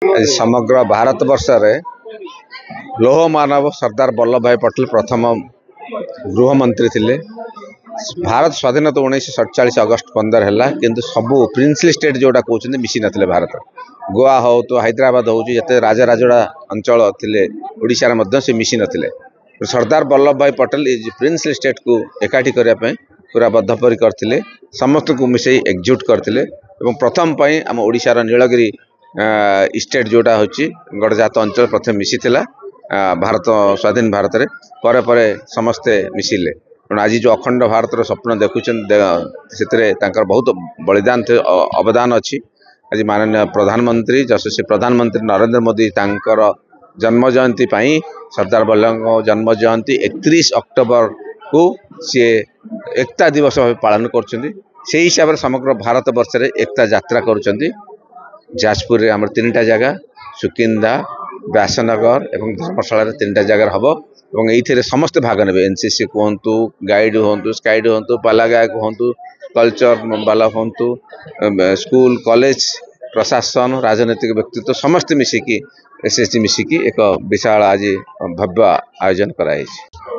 आज समग्र भारत वर्ष लौह मानव सरदार वल्लभ भाई पटेल प्रथम गृहमंत्री थिले। भारत स्वाधीनता 1947 अगस्त 15 है किंतु सबू प्रिंसली स्टेट जोड़ा कहते मिसी नथिले। भारत गोवा हो तो हैदराबाद हो जिते राजा राजड़ा अंचल थिले ओडिशा रे से मिसी नथिले। सरदार वल्लभ भाई पटेल प्रिंसली स्टेट को एकाठी करने पूरा बद्धपरिकर थे, समस्त को मिसई एकजुट करते प्रथम आम ओडिशार नीलगिरी स्टेट जोड़ा हूँ गड़जात अंचल प्रथम मिसी भारत स्वाधीन भारत रे परे परे समस्ते मिसिले। आज जो अखंड भारत स्वप्न देखुं बहुत बलिदान अवदान अच्छी। आज माननीय प्रधानमंत्री यशस्वी प्रधानमंत्री नरेंद्र मोदी तांकर जन्म जयंती सरदार वल्लभ जन्म जयंती 31 अक्टोबर को सी एकता दिवस भाव पालन कर हिसाब से समग्र भारत वर्ष रे एकता यात्रा कर जाजपुर रे आमर 3टा जगह सुकिंदा व्यासनगर एवं धर्मशाला 3टा जगह हम और ये समस्त भाग ने एनसीसी कहतु गाइड हूँ स्काइड हूँ पाला गायक हूँ कल्चर बाला हूँ स्कूल कॉलेज प्रशासन राजनीतिक व्यक्तित्व समस्त मिसिकी एसएसजी मिसिकी एक विशाल आज भव्य आयोजन कराई।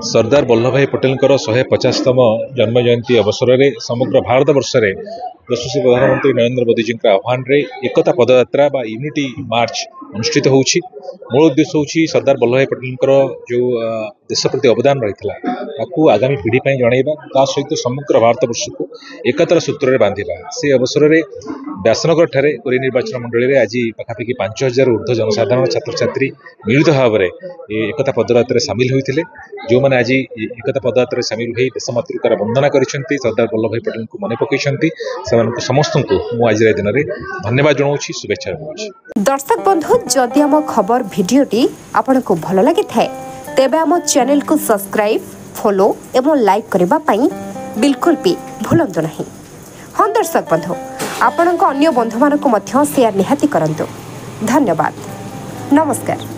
सरदार वल्लभ भाई पटेल 150तम जन्म जयंती अवसर में समग्र भारत वर्ष में यशस्वी प्रधानमंत्री नरेंद्र मोदी जी आह्वान रे एकता पदयात्रा बा यूनिटी मार्च अनुष्ठित होउछि। मूल उद्देश्य होउछि सरदार वल्लभ भाई पटेल जो देश प्रति अवदान रही आगामी पीढ़ी जनइबा ता सहित समग्र भारत वर्ष को एकतार सूत्र में बांधिबा। से अवसर में व्यासनगर ठारे पुरी निर्वाचन मंडली में आज पाखापाखि 5000 ऊर्ध्व जनसाधारण छात्र छात्री मिलित भाव में एकता पदयात्रा सामिल होते जो मैंने आज एकता पदयात्रा सामिल हो देशमातृकार वंदना कर सरदार वल्लभ भाई पटेल को मन पकड़ समस्त को आज दिन में धन्यवाद जनाऊँ शुभेच्छा जनाऊँ। दर्शक बंधु जदि आम खबर भिडियोटी आपन को भल लगी थाए तेबे आम चैनल को सब्सक्राइब फॉलो एवं लाइक करबा पई बिल्कुल भी भूलंतु नहीं। हाँ दर्शक बंधु आपण अन्य बंधु मानक शेयर निहाती करंतु। धन्यवाद। नमस्कार।